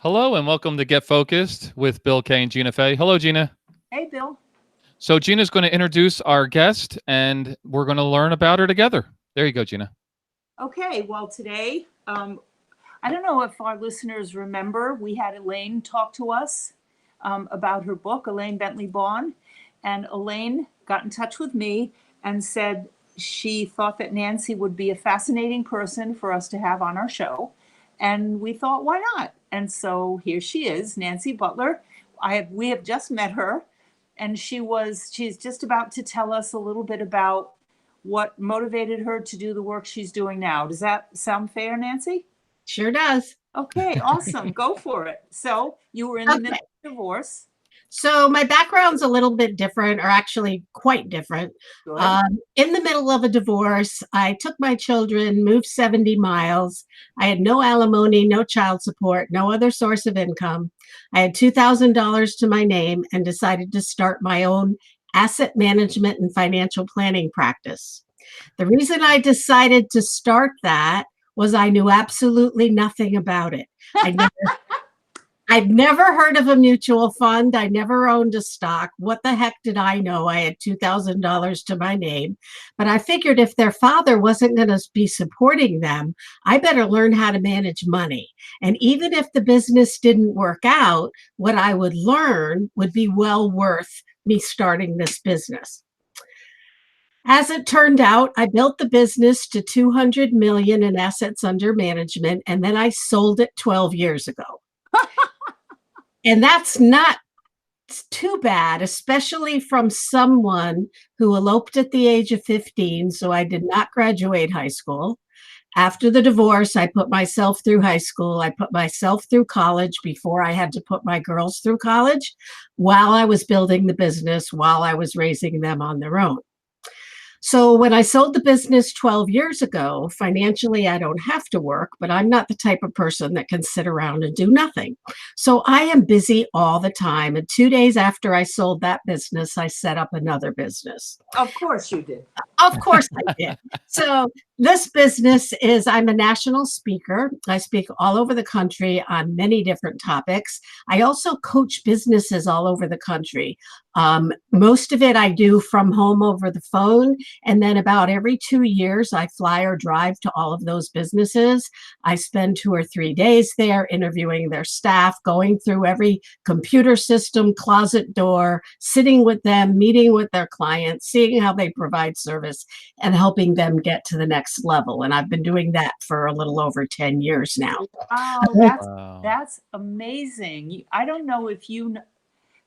Hello and welcome to Get Focused with Bill K and Gina Fay. Hello, Gina. Hey, Bill. So Gina's going to introduce our guest and we're going to learn about her together. There you go, Gina. Okay, well, today, I don't know if our listeners remember, we had Elaine talk to us about her book, Elaine Bentley Bond. And Elaine got in touch with me and said she thought that Nancy would be a fascinating person for us to have on our show. And we thought, why not? And so here she is, Nancy Butler. We have just met her, and she's just about to tell us a little bit about what motivated her to do the work she's doing now. Does that sound fair, Nancy? Sure does. Okay, awesome. Go for it. So you were in the midst of divorce. So my background's a little bit different, or actually quite different. In the middle of a divorce, I took my children, moved 70 miles. I had no alimony, no child support, no other source of income. I had $2,000 to my name and decided to start my own asset management and financial planning practice. The reason I decided to start that was I knew absolutely nothing about it. I'd never heard of a mutual fund. I never owned a stock. What the heck did I know? I had $2,000 to my name. But I figured if their father wasn't going to be supporting them, I better learn how to manage money. And even if the business didn't work out, what I would learn would be well worth me starting this business. As it turned out, I built the business to 200 million in assets under management, and then I sold it 12 years ago. And that's not too bad, especially from someone who eloped at the age of 15. So I did not graduate high school. After the divorce, I put myself through high school. I put myself through college before I had to put my girls through college, while I was building the business, while I was raising them on their own. So when I sold the business 12 years ago, financially, I don't have to work, but I'm not the type of person that can sit around and do nothing. So I am busy all the time. And 2 days after I sold that business, I set up another business. Of course you did. Of course I did. So this business is, I'm a national speaker. I speak all over the country on many different topics. I also coach businesses all over the country. Most of it I do from home over the phone. And then about every 2 years, I fly or drive to all of those businesses. I spend 2 or 3 days there interviewing their staff, going through every computer system, closet door, sitting with them, meeting with their clients, seeing how they provide service and helping them get to the next level. And I've been doing that for a little over 10 years now. That's amazing. I don't know if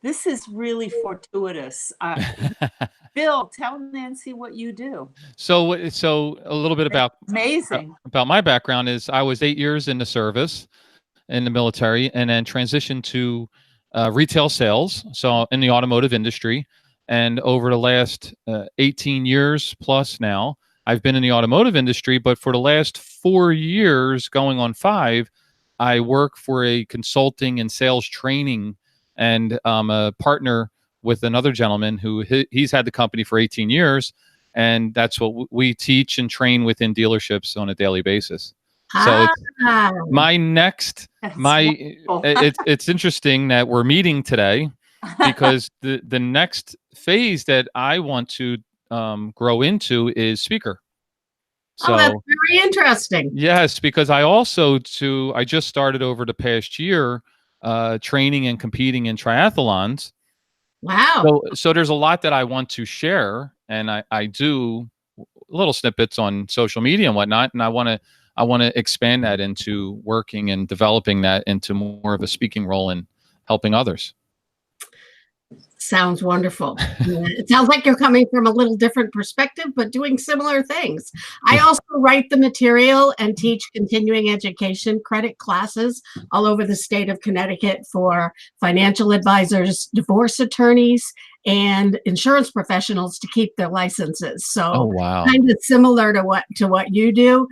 this is really fortuitous. Bill, tell Nancy what you do. So a little bit about my background is I was 8 years in the service in the military and then transitioned to retail sales. So in the automotive industry. And over the last 18 years plus now, I've been in the automotive industry, but for the last 4 years, going on 5, I work for a consulting and sales training, and I'm a partner with another gentleman who he's had the company for 18 years. And that's what we teach and train within dealerships on a daily basis. So it's interesting that we're meeting today because the next phase that I want to grow into is speaker. So that's very interesting. Yes, because I just started over the past year training and competing in triathlons. Wow. So there's a lot that I want to share, and I do little snippets on social media and whatnot, and I want to expand that into working and developing that into more of a speaking role and helping others. Sounds wonderful. It sounds like you're coming from a little different perspective, but doing similar things. I also write the material and teach continuing education credit classes all over the state of Connecticut for financial advisors, divorce attorneys, and insurance professionals to keep their licenses. So kind of similar to what you do.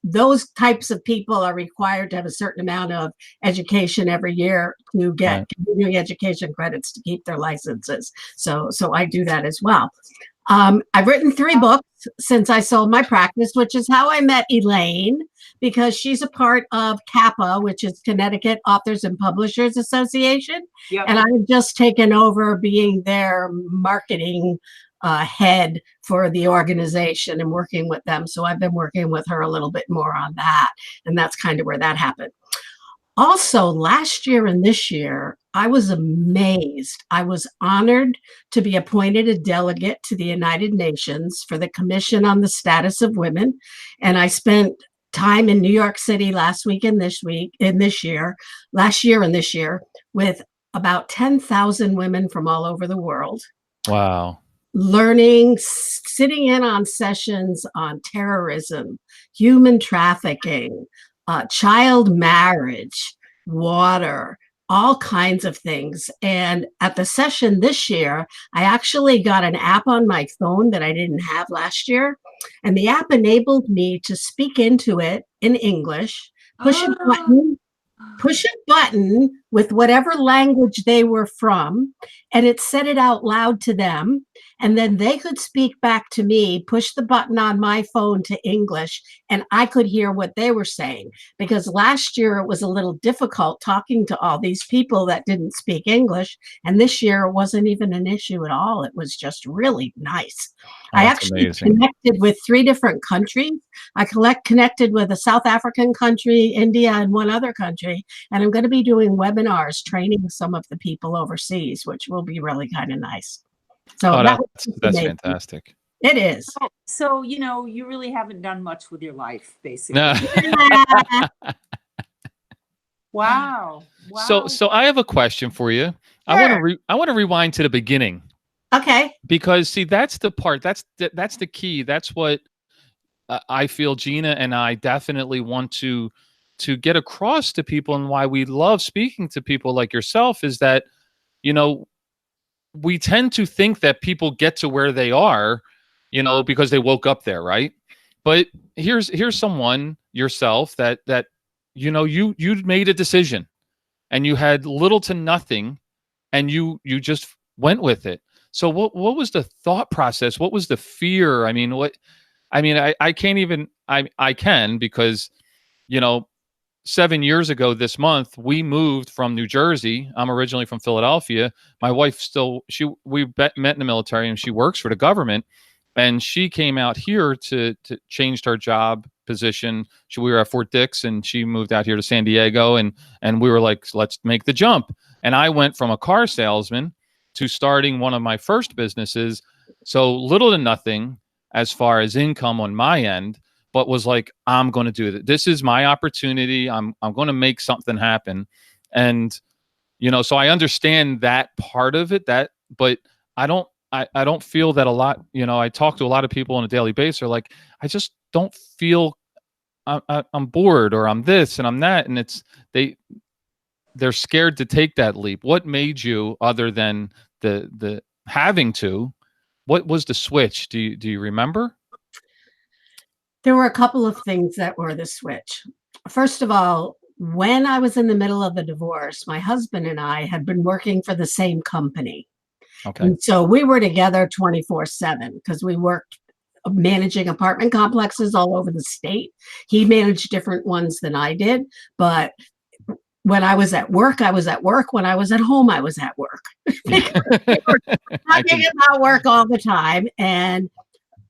Those types of people are required to have a certain amount of education every year to get continuing education credits to keep their licenses. So I do that as well. I've written 3 books since I sold my practice, which is how I met Elaine, because she's a part of CAPA, which is Connecticut Authors and Publishers Association. Yep. And I've just taken over being their marketing head for the organization and working with them. So I've been working with her a little bit more on that. And that's kind of where that happened. Also, last year and this year, I was amazed. I was honored to be appointed a delegate to the United Nations for the Commission on the Status of Women. And I spent time in New York City last year and this year, with about 10,000 women from all over the world. Wow. Learning, sitting in on sessions on terrorism, human trafficking, child marriage, water, all kinds of things. And at the session this year, I actually got an app on my phone that I didn't have last year. And the app enabled me to speak into it in English, push a button with whatever language they were from, and it said it out loud to them. And then they could speak back to me, push the button on my phone to English, and I could hear what they were saying. Because last year it was a little difficult talking to all these people that didn't speak English. And this year it wasn't even an issue at all. It was just really nice. I actually connected with 3 different countries. I connected with a South African country, India, and one other country. And I'm going to be doing webinars training some of the people overseas, which will be really kind of nice. So that's fantastic. It is. So, you really haven't done much with your life, basically. No. Wow. So I have a question for you. Sure. I want to rewind to the beginning. Okay. Because see, that's the part. That's the key. That's what I feel Gina and I definitely want to get across to people, and why we love speaking to people like yourself is that, we tend to think that people get to where they are, because they woke up there, right? But here's someone, yourself, that you made a decision, and you had little to nothing, and you just went with it. So what was the thought process? What was the fear? I can't even, I can, because 7 years ago this month, we moved from New Jersey. I'm originally from Philadelphia. My wife we met in the military, and she works for the government. And she came out here to change her job position. We were at Fort Dix, and she moved out here to San Diego. And we were like, let's make the jump. And I went from a car salesman to starting one of my first businesses. So little to nothing as far as income on my end, but was like, I'm going to do this. This is my opportunity. I'm going to make something happen. And, so I understand that part of it, but I don't feel that a lot, I talk to a lot of people on a daily basis are like, I just don't feel I'm bored, or I'm this and I'm that. And they're scared to take that leap. What made you, other than the having to, what was the switch? Do you remember? There were a couple of things that were the switch. First of all, when I was in the middle of a divorce, my husband and I had been working for the same company. Okay. And so we were together 24/7 because we worked managing apartment complexes all over the state. He managed different ones than I did, but when I was at work, I was at work. When I was at home, I was at work. We were talking about work all the time. And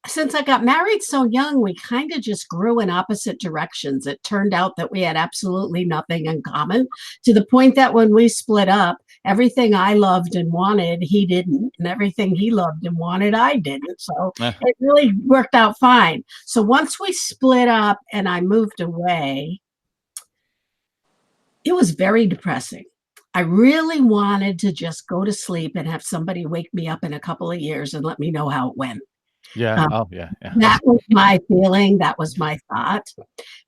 since I got married so young, we kind of just grew in opposite directions. It turned out that we had absolutely nothing in common, to the point that when we split up, everything I loved and wanted, he didn't. And everything he loved and wanted, I didn't. So it really worked out fine. So once we split up and I moved away, it was very depressing. I really wanted to just go to sleep and have somebody wake me up in a couple of years and let me know how it went. Yeah. Yeah. That was my feeling. That was my thought,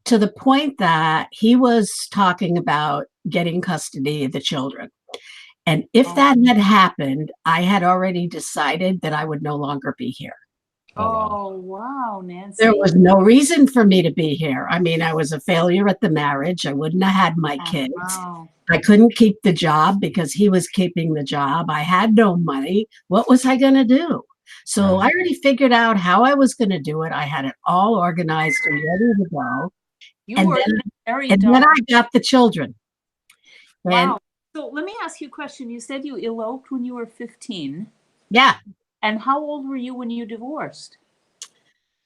to the point that he was talking about getting custody of the children. And if that had happened, I had already decided that I would no longer be here. Oh, wow, Nancy. There was no reason for me to be here. I mean, I was a failure at the marriage. I wouldn't have had my kids. Wow. I couldn't keep the job because he was keeping the job. I had no money. What was I going to do? So I already figured out how I was going to do it. I had it all organized and ready to go. And then I got the children. Wow. So let me ask you a question. You said you eloped when you were 15. Yeah. And how old were you when you divorced?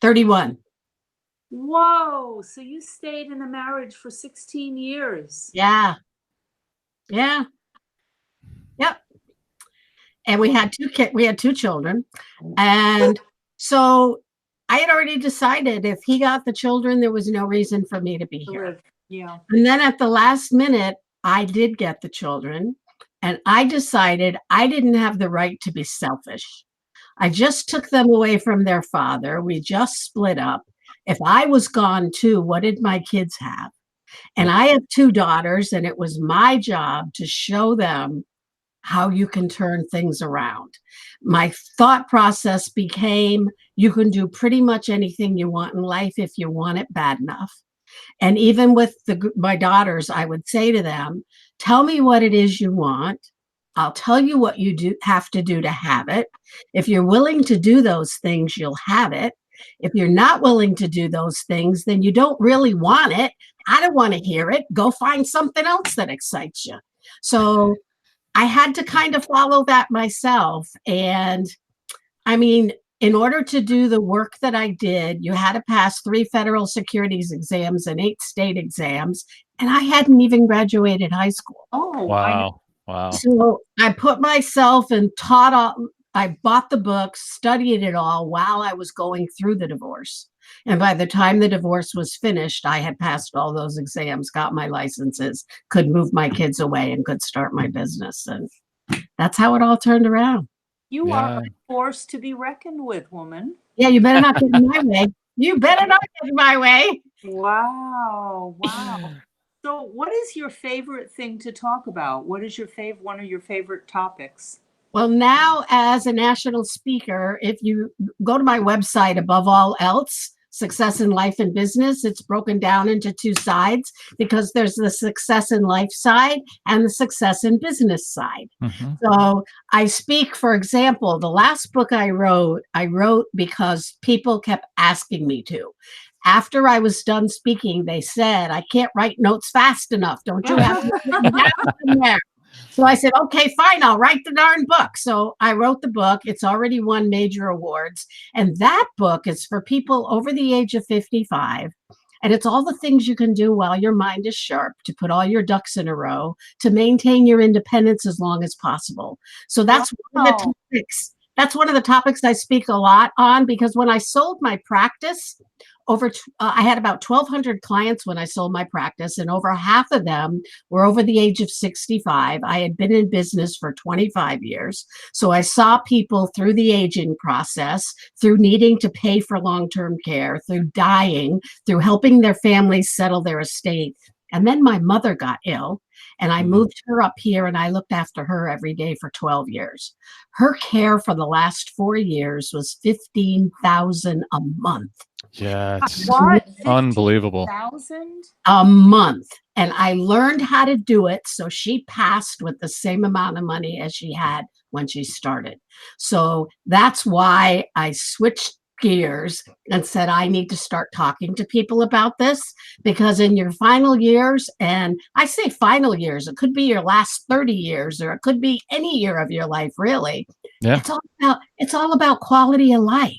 31. Whoa. So you stayed in a marriage for 16 years. Yeah. Yeah. Yep. And we had two children. And so I had already decided if he got the children, there was no reason for me to be here. Yeah. And then at the last minute, I did get the children, and I decided I didn't have the right to be selfish. I just took them away from their father. We just split up. If I was gone too, what did my kids have? And I have two daughters, and it was my job to show them how you can turn things around. My thought process became, you can do pretty much anything you want in life if you want it bad enough. And even with my daughters, I would say to them, tell me what it is you want. I'll tell you what you have to do to have it. If you're willing to do those things, you'll have it. If you're not willing to do those things, then you don't really want it. I don't want to hear it. Go find something else that excites you. So I had to kind of follow that myself. And I mean, in order to do the work that I did, you had to pass 3 federal securities exams and 8 state exams. And I hadn't even graduated high school. Oh, wow. Wow. So I put myself and I bought the books, studied it all while I was going through the divorce. And by the time the divorce was finished, I had passed all those exams, got my licenses, could move my kids away, and could start my business. And that's how it all turned around. You are a force to be reckoned with, woman. Yeah, you better not get in my way. You better not get in my way. Wow. Wow. So what is your favorite thing to talk about? What is one of your favorite topics? Well, now as a national speaker, if you go to my website, Above All Else, Success in Life and Business, it's broken down into 2 sides because there's the success in life side and the success in business side. Mm-hmm. So I speak, for example, the last book I wrote because people kept asking me to. After I was done speaking, they said, I can't write notes fast enough. Don't you have to in there? So I said, okay, fine, I'll write the darn book. So I wrote the book. It's already won major awards. And that book is for people over the age of 55. And it's all the things you can do while your mind is sharp to put all your ducks in a row to maintain your independence as long as possible. So that's one of the topics. That's one of the topics I speak a lot on, because when I sold my practice, I had about 1,200 clients when I sold my practice, and over half of them were over the age of 65. I had been in business for 25 years. So I saw people through the aging process, through needing to pay for long-term care, through dying, through helping their families settle their estate. And then my mother got ill, and I moved her up here, and I looked after her every day for 12 years. Her care for the last 4 years was $15,000 a month. Yeah, it's unbelievable. 15,000 a month. And I learned how to do it. So she passed with the same amount of money as she had when she started. So that's why I switched gears and said, I need to start talking to people about this, because in your final years, and I say final years, it could be your last 30 years, or it could be any year of your life, really. Yeah. It's all about quality of life.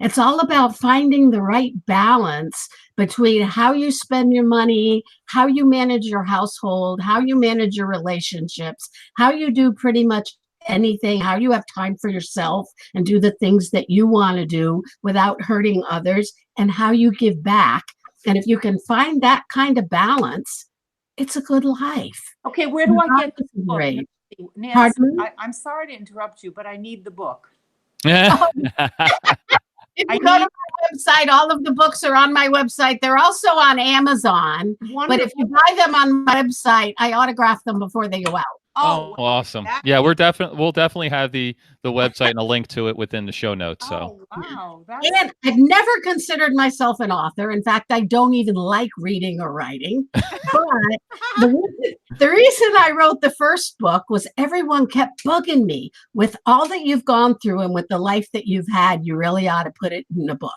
It's all about finding the right balance between how you spend your money, how you manage your household, how you manage your relationships, how you do pretty much anything, how you have time for yourself and do the things that you want to do without hurting others, and how you give back. And if you can find that kind of balance, it's a good life. Okay, where do I get the book? Great. Nancy, I'm sorry to interrupt you, but I need the book. If you go to my website, all of the books are on my website. They're also on Amazon. Wonderful. But if you buy them on my website, I autograph them before they go out. Oh, awesome. Yeah, we'll definitely have the website and a link to it within the show notes. So. Oh, wow. And I've never considered myself an author. In fact, I don't even like reading or writing. But the reason I wrote the first book was everyone kept bugging me with all that you've gone through and with the life that you've had, you really ought to put it in a book.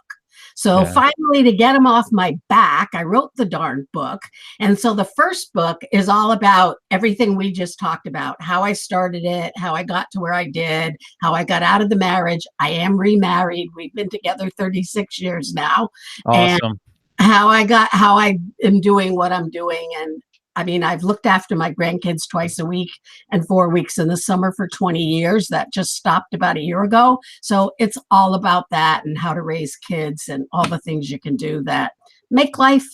So finally, to get them off my back, I wrote the darn book. And so the first book is all about everything we just talked about, how I started it, how I got to where I did, how I got out of the marriage. I am remarried. We've been together 36 years now. Awesome. And how I am doing what I'm doing. And I mean, I've looked after my grandkids twice a week and 4 weeks in the summer for 20 years. That just stopped about a year ago. So it's all about that and how to raise kids and all the things you can do that make life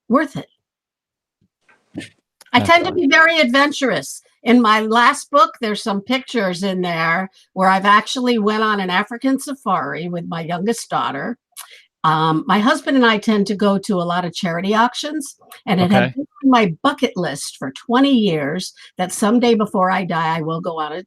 worth it. I tend to be very adventurous. In my last book, there's some pictures in there where I've actually went on an African safari with my youngest daughter. My husband and I tend to go to a lot of charity auctions, and it had been on my bucket list for 20 years that someday before I die, I will go on an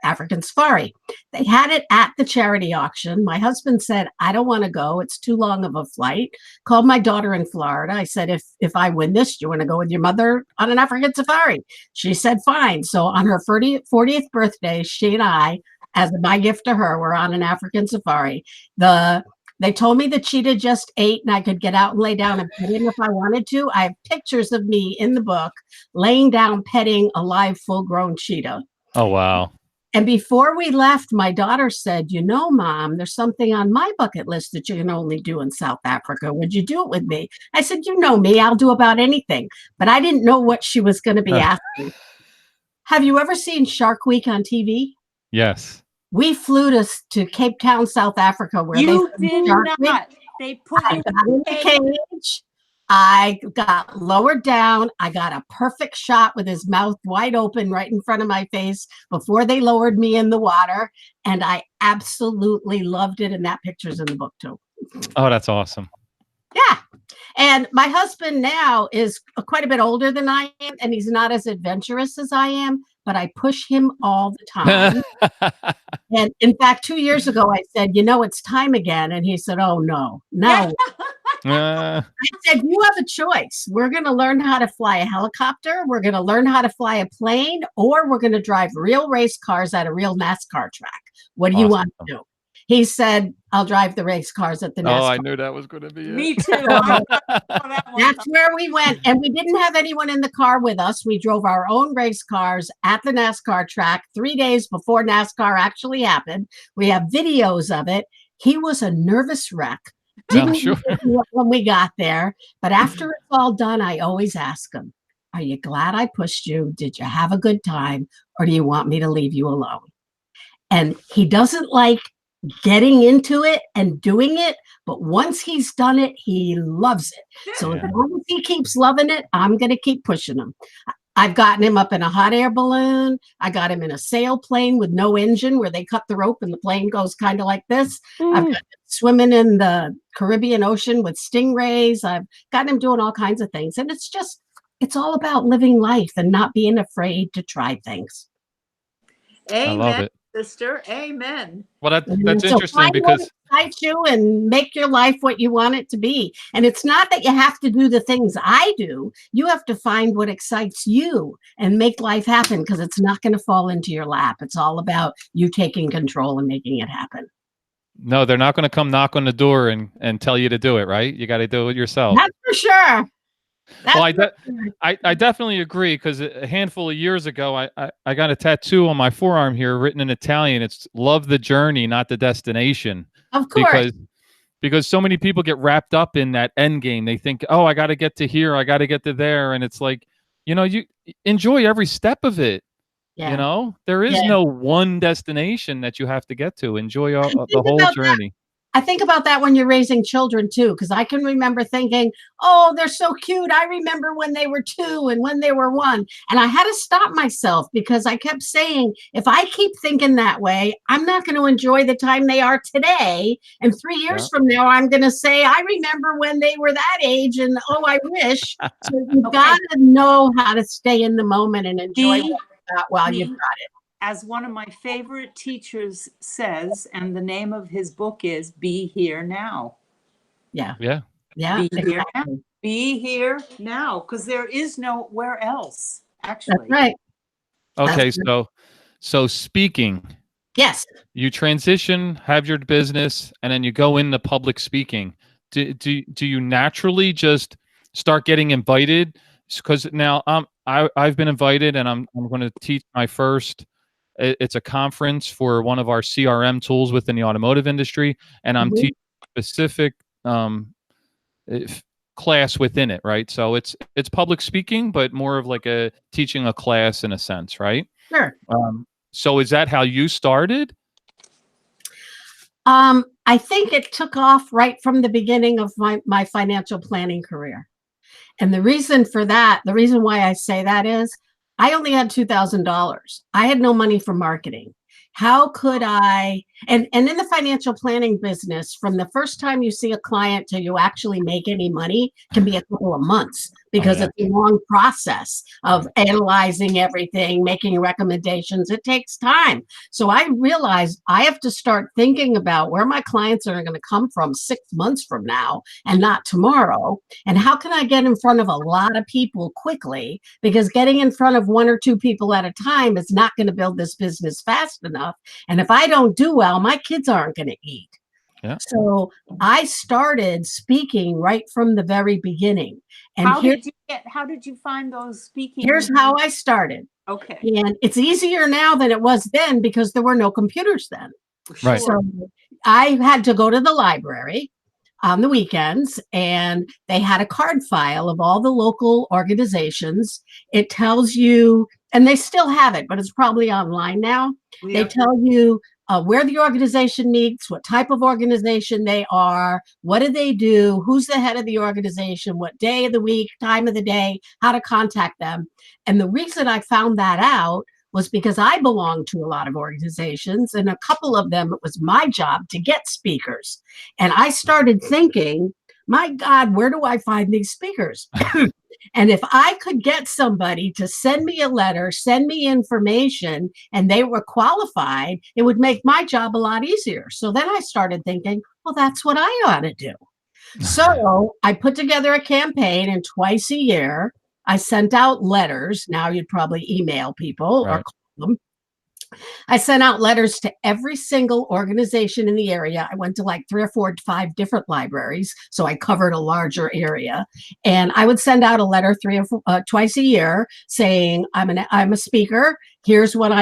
African safari. They had it at the charity auction. My husband said, I don't want to go. It's too long of a flight. Called my daughter in Florida. I said, if I win this, do you want to go with your mother on an African safari? She said, fine. So on her 40th birthday, she and I, as my gift to her, were on an African safari. They told me the cheetah just ate and I could get out and lay down and pet him if I wanted to. I have pictures of me in the book laying down petting a live full-grown cheetah. Oh, wow. And before we left, my daughter said, you know, Mom, there's something on my bucket list that you can only do in South Africa. Would you do it with me? I said, you know me, I'll do about anything. But I didn't know what she was going to be asking. Have you ever seen Shark Week on TV? Yes. We flew to Cape Town, South Africa, where you did not. They put you in the cage. I got lowered down. I got a perfect shot with his mouth wide open right in front of my face before they lowered me in the water. And I absolutely loved it. And that picture's in the book too. Oh, that's awesome. Yeah. And my husband now is quite a bit older than I am, and he's not as adventurous as I am, but I push him all the time. And in fact, 2 years ago, I said, you know, it's time again. And he said, oh, no. I said, you have a choice. We're going to learn how to fly a helicopter. We're going to learn how to fly a plane, or we're going to drive real race cars at a real NASCAR track. What do you want to do? He said, I'll drive the race cars at the NASCAR. Oh, I knew that was going to be it. Me too. That's where we went. And we didn't have anyone in the car with us. We drove our own race cars at the NASCAR track 3 days before NASCAR actually happened. We have videos of it. He was a nervous wreck. Didn't when we got there. But after it's all done, I always ask him, are you glad I pushed you? Did you have a good time? Or do you want me to leave you alone? And he doesn't like getting into it and doing it, but once he's done it, he loves it. So as long as he keeps loving it, I'm going to keep pushing him. I've gotten him up in a hot air balloon. I got him in a sailplane with no engine where they cut the rope and the plane goes kind of like this. I've got him swimming in the Caribbean Ocean with stingrays. I've got him doing all kinds of things. And it's all about living life and not being afraid to try things. Amen. I love it. Sister, amen. Well, that's interesting because excites you and make your life what you want it to be. And it's not that you have to do the things I do. You have to find what excites you and make life happen, because it's not going to fall into your lap. It's all about you taking control and making it happen. No, they're not going to come knock on the door and tell you to do it, right? You got to do it yourself. That's for sure. Well, I definitely agree, because a handful of years ago, I got a tattoo on my forearm here written in Italian. It's love the journey, not the destination. Of course. Because so many people get wrapped up in that end game. They think, oh, I got to get to here. I got to get to there. And it's like, you enjoy every step of it. Yeah. There is no one destination that you have to get to. Enjoy the whole journey. I think about that when you're raising children too, because I can remember thinking, oh, they're so cute. I remember when they were 2 and when they were 1. And I had to stop myself, because I kept saying, if I keep thinking that way, I'm not going to enjoy the time they are today. And 3 years from now, I'm going to say, I remember when they were that age, and oh, I wish. So you've got to know how to stay in the moment and enjoy what that while you've got it. As one of my favorite teachers says, and the name of his book is Be Here Now. Yeah. Yeah. Yeah. Be here now. Be here now, because there is nowhere else, actually. That's right. Okay, so speaking. Yes. You transition, have your business, and then you go into public speaking. Do you naturally just start getting invited? Because now I've been invited, and I'm going to teach my first. It's a conference for one of our CRM tools within the automotive industry, and I'm teaching a specific class within it, right? So it's public speaking, but more of like teaching a class in a sense, right? Sure. So is that how you started? I think it took off right from the beginning of my financial planning career. And the reason why I say that is I only had $2,000. I had no money for marketing. How could I, and in the financial planning business, from the first time you see a client till you actually make any money can be a couple of months, because it's a long process of analyzing everything, making recommendations. It takes time. So I realized I have to start thinking about where my clients are going to come from 6 months from now and not tomorrow. And how can I get in front of a lot of people quickly? Because getting in front of 1 or 2 people at a time is not going to build this business fast enough. And if I don't do well, my kids aren't going to eat. Yeah. So I started speaking right from the very beginning. And how did you find those speaking? Here's how I started. Okay. And it's easier now than it was then because there were no computers then. Right. So I had to go to the library on the weekends, and they had a card file of all the local organizations. It tells you, and they still have it, but it's probably online now. Yeah. They tell you where the organization meets, what type of organization they are, what do they do, who's the head of the organization, what day of the week, time of the day, how to contact them. And the reason I found that out was because I belonged to a lot of organizations, and a couple of them, it was my job to get speakers. And I started thinking, my God, where do I find these speakers? And if I could get somebody to send me a letter, send me information, and they were qualified, it would make my job a lot easier. So then I started thinking, well, that's what I ought to do. So I put together a campaign, and twice a year, I sent out letters. Now you'd probably email people or call them. I sent out letters to every single organization in the area. I went to like 3 or 4 to 5 different libraries, so I covered a larger area. And I would send out a letter twice a year saying, I'm a speaker. Here's what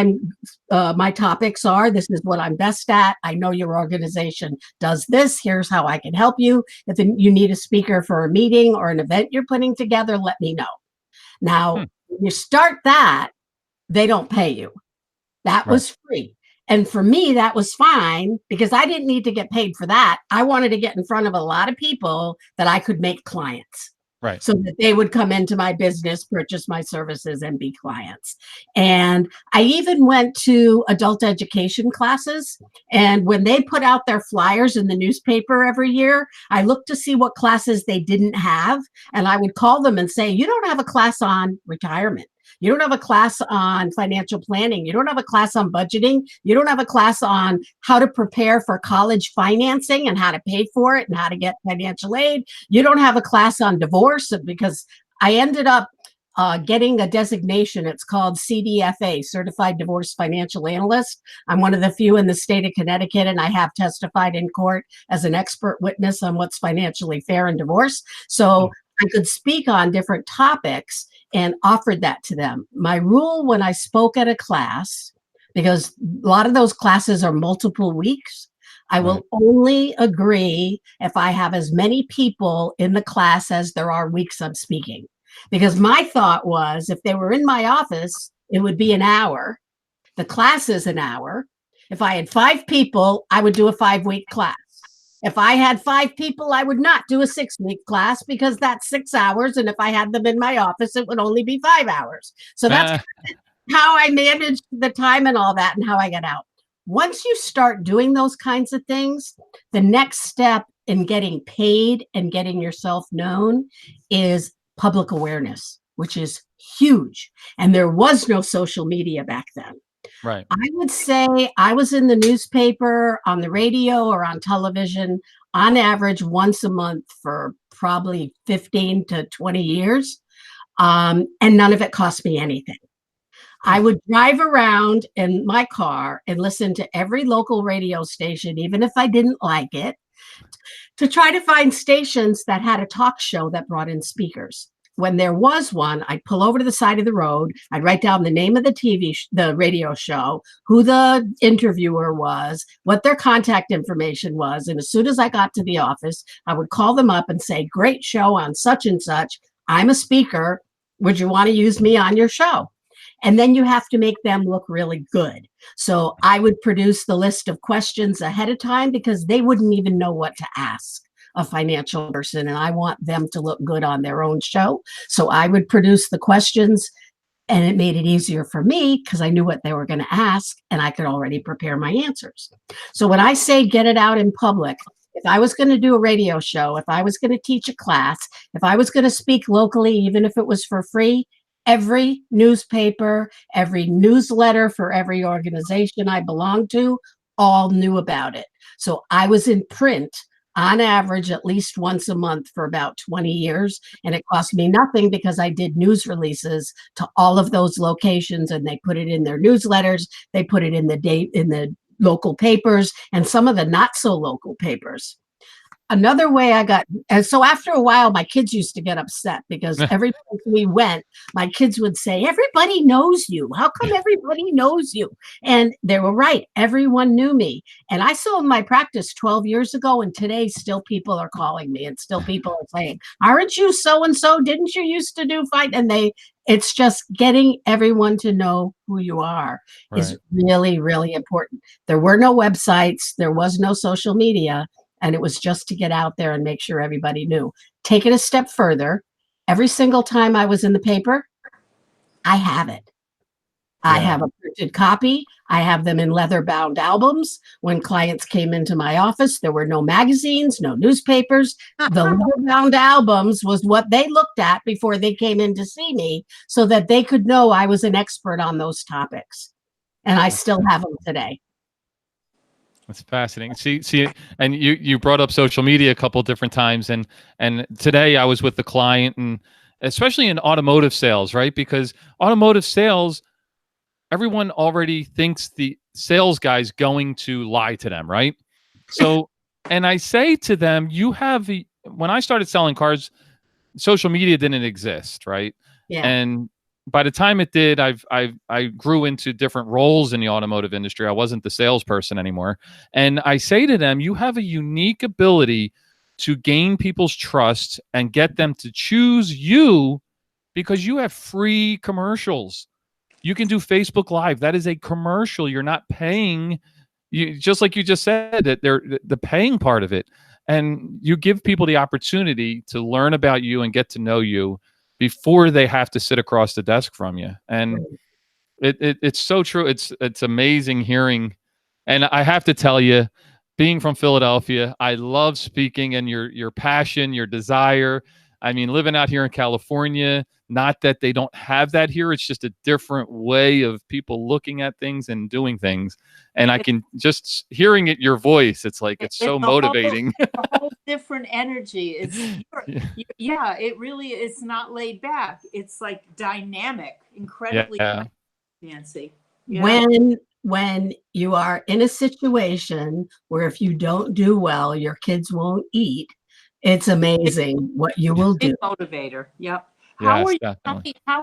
my topics are. This is what I'm best at. I know your organization does this. Here's how I can help you. If you need a speaker for a meeting or an event you're putting together, let me know. Now, when you start that, they don't pay you. That was free. And for me, that was fine because I didn't need to get paid for that. I wanted to get in front of a lot of people that I could make clients. Right. So that they would come into my business, purchase my services, and be clients. And I even went to adult education classes. And when they put out their flyers in the newspaper every year, I looked to see what classes they didn't have. And I would call them and say, you don't have a class on retirement. You don't have a class on financial planning. You don't have a class on budgeting. You don't have a class on how to prepare for college financing and how to pay for it and how to get financial aid. You don't have a class on divorce, because I ended up getting a designation. It's called CDFA, Certified Divorce Financial Analyst. I'm one of the few in the state of Connecticut, and I have testified in court as an expert witness on what's financially fair in divorce. So I could speak on different topics and offered that to them. My rule when I spoke at a class, because a lot of those classes are multiple weeks, I will only agree if I have as many people in the class as there are weeks I'm speaking. Because my thought was, if they were in my office, it would be an hour. The class is an hour. If I had 5 people, I would do a 5-week class. If I had 5 people, I would not do a 6-week class because that's 6 hours. And if I had them in my office, it would only be 5 hours. So that's how I managed the time and all that and how I got out. Once you start doing those kinds of things, the next step in getting paid and getting yourself known is public awareness. which is huge. And there was no social media back then. Right. I would say I was in the newspaper, on the radio, or on television on average once a month for probably 15 to 20 years. And none of it cost me anything. I would drive around in my car and listen to every local radio station, even if I didn't like it, to try to find stations that had a talk show that brought in speakers. When there was one, I'd pull over to the side of the road. I'd write down the name of the radio show, who the interviewer was, what their contact information was. And as soon as I got to the office, I would call them up and say, great show on such and such. I'm a speaker. Would you want to use me on your show? And then you have to make them look really good. So I would produce the list of questions ahead of time because they wouldn't even know what to ask a financial person, and I want them to look good on their own show. So I would produce the questions, and it made it easier for me because I knew what they were going to ask and I could already prepare my answers. So when I say get it out in public, if I was going to do a radio show, if I was going to teach a class, if I was going to speak locally, even if it was for free, every newspaper, every newsletter for every organization I belonged to, all knew about it. So I was in print on average at least once a month for about 20 years. And it cost me nothing because I did news releases to all of those locations, and they put it in their newsletters. They put it in the local papers and some of the not so local papers. Another way and so after a while, my kids used to get upset because every place we went, my kids would say, everybody knows you. How come everybody knows you? And they were right. Everyone knew me. And I sold my practice 12 years ago. And today still people are calling me and still people are saying, aren't you so-and-so? Didn't you used to do fine? And it's just getting everyone to know who you are is really, really important. There were no websites. There was no social media. And it was just to get out there and make sure everybody knew. Take it a step further. Every single time I was in the paper, I have it. I have a printed copy. I have them in leather-bound albums. When clients came into my office, there were no magazines, no newspapers. The leather-bound albums was what they looked at before they came in to see me so that they could know I was an expert on those topics. And I still have them today. That's fascinating. See, and you brought up social media a couple of different times, and today I was with the client, and especially in automotive sales, right? Because automotive sales, everyone already thinks the sales guy's going to lie to them, right? So, and I say to them, when I started selling cars, social media didn't exist, right? Yeah. And by the time it did, I grew into different roles in the automotive industry. I wasn't the salesperson anymore. And I say to them, you have a unique ability to gain people's trust and get them to choose you because you have free commercials. You can do Facebook Live. That is a commercial. You're not paying. Just like you just said, that they're the paying part of it. And you give people the opportunity to learn about you and get to know you before they have to sit across the desk from you. And it's so true. It's amazing hearing. And I have to tell you, being from Philadelphia, I love speaking, and your passion, your desire. I mean, living out here in California, not that they don't have that here. It's just a different way of people looking at things and doing things. And I can just hearing it, your voice, it's like, it's so motivating. A whole different energy. It really is not laid back. It's like dynamic, incredibly fancy. Yeah. When you are in a situation where if you don't do well, your kids won't eat, it's amazing what you will do. Big motivator. Yep. How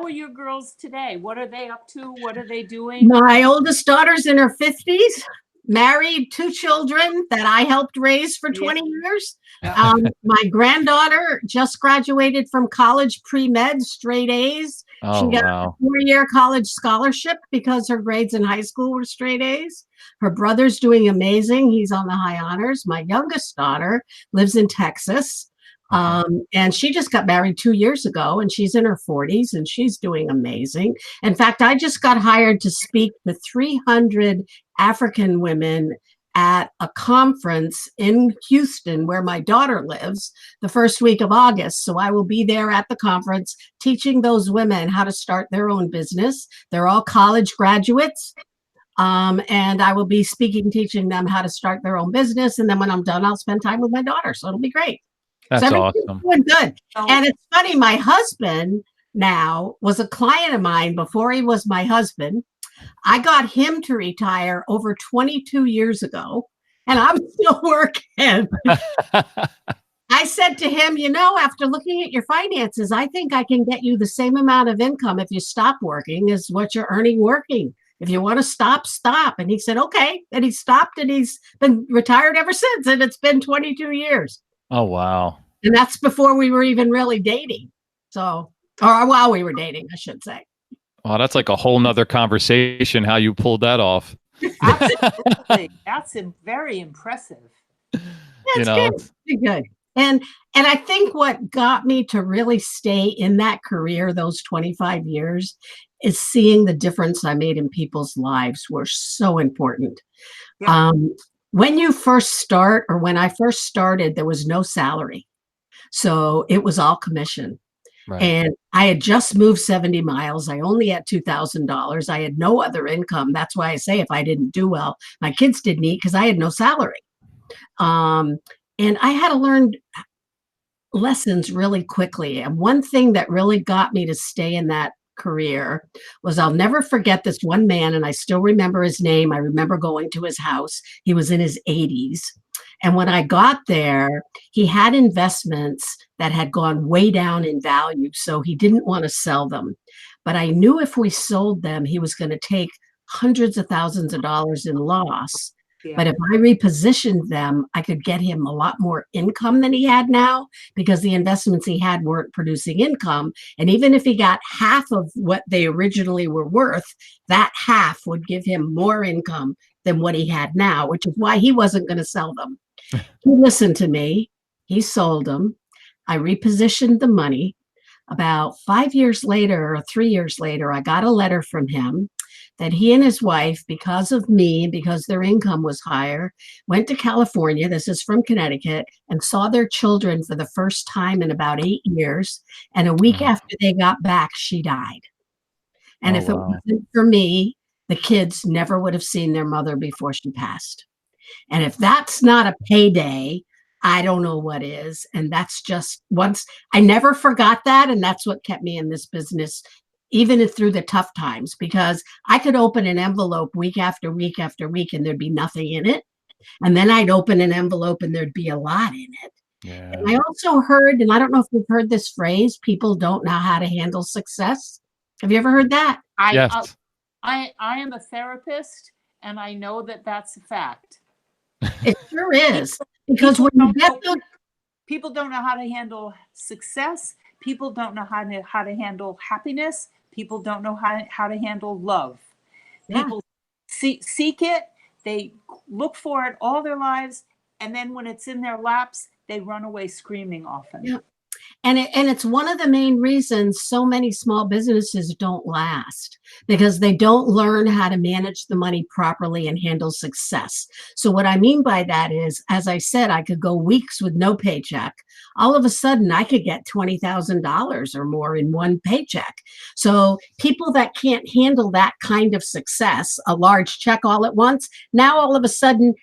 are your girls today? What are they up to? What are they doing? My oldest daughter's in her 50s, married, 2 children that I helped raise for 20 years. My granddaughter just graduated from college pre-med, straight A's. She got a 4-year college scholarship because her grades in high school were straight A's. Her brother's doing amazing. He's on the high honors. My youngest daughter lives in Texas. And she just got married 2 years ago, and she's in her 40s, and she's doing amazing. In fact, I just got hired to speak to 300 African women at a conference in Houston where my daughter lives the first week of August. So I will be there at the conference teaching those women how to start their own business. They're all college graduates. And I will be teaching them how to start their own business. And then when I'm done, I'll spend time with my daughter. So it'll be great. That's awesome. Doing good. And it's funny, my husband now was a client of mine before he was my husband. I got him to retire over 22 years ago, and I'm still working. I said to him, after looking at your finances, I think I can get you the same amount of income if you stop working as what you're earning working. If you want to stop, stop. And he said, okay. And he stopped, and he's been retired ever since. And it's been 22 years. Oh, wow. And that's before we were even really dating. So, or while we were dating, I should say. Wow, that's like a whole nother conversation, how you pulled that off. Absolutely. That's very impressive. That's good. And I think what got me to really stay in that career those 25 years is seeing the difference I made in people's lives were so important. Yeah. When you first start, or when I first started, there was no salary. So it was all commission. Right. And I had just moved 70 miles. I only had $2,000. I had no other income. That's why I say if I didn't do well, my kids didn't eat because I had no salary. And I had to learn lessons really quickly. And one thing that really got me to stay in that career was, I'll never forget this one man, and I still remember his name. I remember going to his house. He was in his 80s. And when I got there, he had investments that had gone way down in value. So he didn't want to sell them. But I knew if we sold them, he was going to take hundreds of thousands of dollars in loss. Yeah. But if I repositioned them, I could get him a lot more income than he had now, because the investments he had weren't producing income. And even if he got half of what they originally were worth, that half would give him more income than what he had now, which is why he wasn't going to sell them. He listened to me. He sold them. I repositioned the money. About 5 years later, or 3 years later, I got a letter from him that he and his wife, because of me, because their income was higher, went to California, this is from Connecticut, and saw their children for the first time in about 8 years. And a week after they got back, she died. And if it wasn't for me, the kids never would have seen their mother before she passed. And if that's not a payday, I don't know what is. And that's just I never forgot that. And that's what kept me in this business, even through the tough times, because I could open an envelope week after week after week and there'd be nothing in it. And then I'd open an envelope and there'd be a lot in it. Yeah. And I also heard, and I don't know if you've heard this phrase, people don't know how to handle success. Have you ever heard that? Yes. I am a therapist, and I know that that's a fact. It sure is. Because when you get people don't know how to handle success. People don't know how to handle happiness. People don't know how to handle love. Yeah. People seek it. They look for it all their lives. And then when it's in their laps, they run away screaming often. Yeah. And it's one of the main reasons so many small businesses don't last, because they don't learn how to manage the money properly and handle success. So what I mean by that is, as I said, I could go weeks with no paycheck. All of a sudden, I could get $20,000 or more in one paycheck. So people that can't handle that kind of success, a large check all at once, now all of a sudden,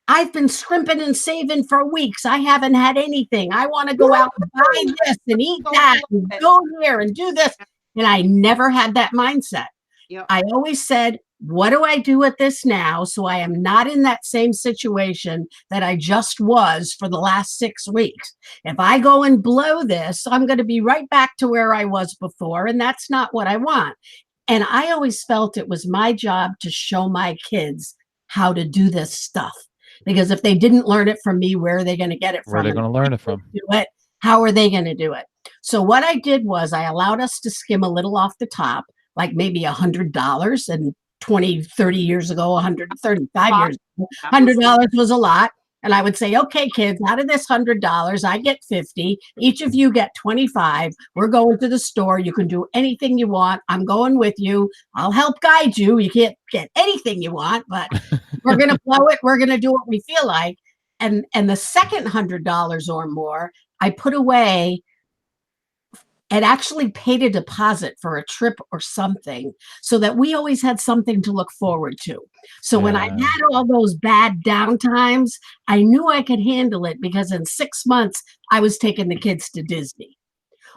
I've been scrimping and saving for weeks. I haven't had anything. I want to go out and buy this and eat that and go here and do this. And I never had that mindset. Yep. I always said, what do I do with this now so I am not in that same situation that I just was for the last 6 weeks? If I go and blow this, I'm going to be right back to where I was before. And that's not what I want. And I always felt it was my job to show my kids how to do this stuff. Because if they didn't learn it from me, where are they going to get it from? Where are they going to learn it from? How are they going to do it? So what I did was I allowed us to skim a little off the top, like maybe $100. And 20, 30 years ago, 135 years ago, $100 was a lot. And I would say, okay, kids, out of this $100, I get 50. Each of you get 25. We're going to the store. You can do anything you want. I'm going with you. I'll help guide you. You can't get anything you want, but We're going to blow it. We're going to do what we feel like. And the second $100 or more, I put away and actually paid a deposit for a trip or something, so that we always had something to look forward to. So when I had all those bad downtimes, I knew I could handle it, because in 6 months, I was taking the kids to Disney.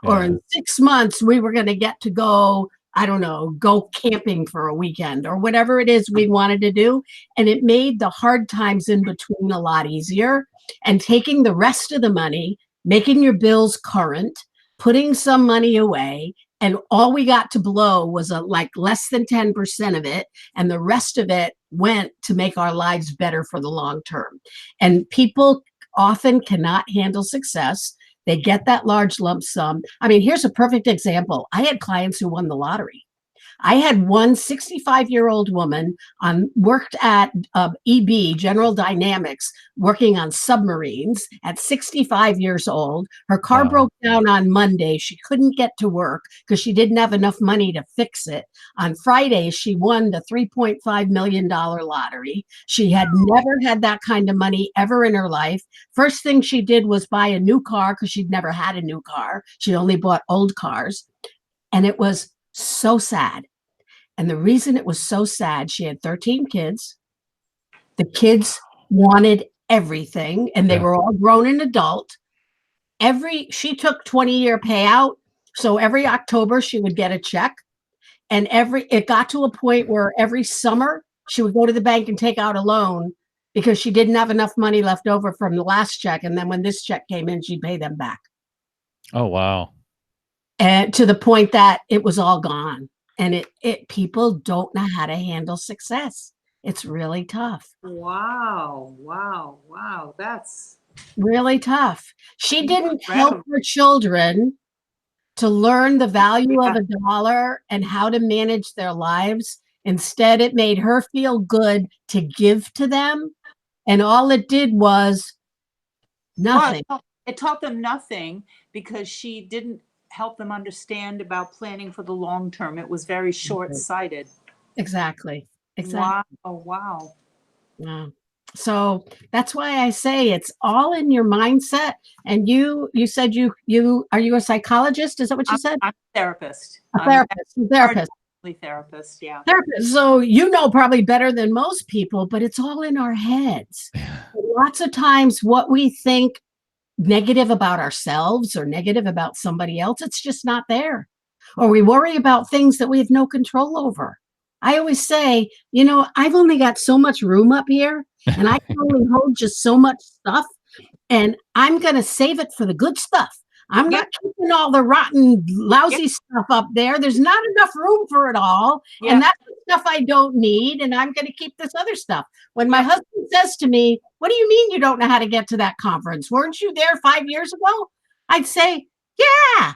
Or in 6 months, we were going to get to go, I don't know, go camping for a weekend or whatever it is we wanted to do. And it made the hard times in between a lot easier. And taking the rest of the money, making your bills current, putting some money away, and all we got to blow was like less than 10% of it. And the rest of it went to make our lives better for the long term. And people often cannot handle success. They get that large lump sum. I mean, here's a perfect example. I had clients who won the lottery. I had one 65-year-old woman worked at EB, General Dynamics, working on submarines at 65 years old. Her car broke down on Monday. She couldn't get to work because she didn't have enough money to fix it. On Friday, she won the $3.5 million lottery. She had never had that kind of money ever in her life. First thing she did was buy a new car, because she'd never had a new car. She only bought old cars. And it was so sad. And the reason it was so sad, she had 13 kids. The kids wanted everything, and they were all grown and adult. She took 20-year payout. So every October she would get a check. And it got to a point where every summer she would go to the bank and take out a loan, because she didn't have enough money left over from the last check. And then when this check came in, she'd pay them back. Oh, wow. And to the point that it was all gone. And people don't know how to handle success. It's really tough. Wow. That's really tough. She didn't help her children to learn the value of a dollar and how to manage their lives. Instead, it made her feel good to give to them. And all it did was nothing. Well, it taught them nothing, because she didn't help them understand about planning for the long term. It was very short-sighted. Exactly. Wow. Yeah. So that's why I say it's all in your mindset. And you said are you a psychologist? Is that what you said? I'm a therapist. Therapist, yeah. Therapist. So you know probably better than most people, but it's all in our heads. Lots of times what we think negative about ourselves or negative about somebody else, it's just not there. Or we worry about things that we have no control over. I always say, I've only got so much room up here, and I can only hold just so much stuff, and I'm going to save it for the good stuff. I'm not keeping all the rotten, lousy stuff up there. There's not enough room for it all. And that's the stuff I don't need. And I'm going to keep this other stuff. When my husband says to me, "What do you mean you don't know how to get to that conference? Weren't you there 5 years ago?" I'd say, "Yeah."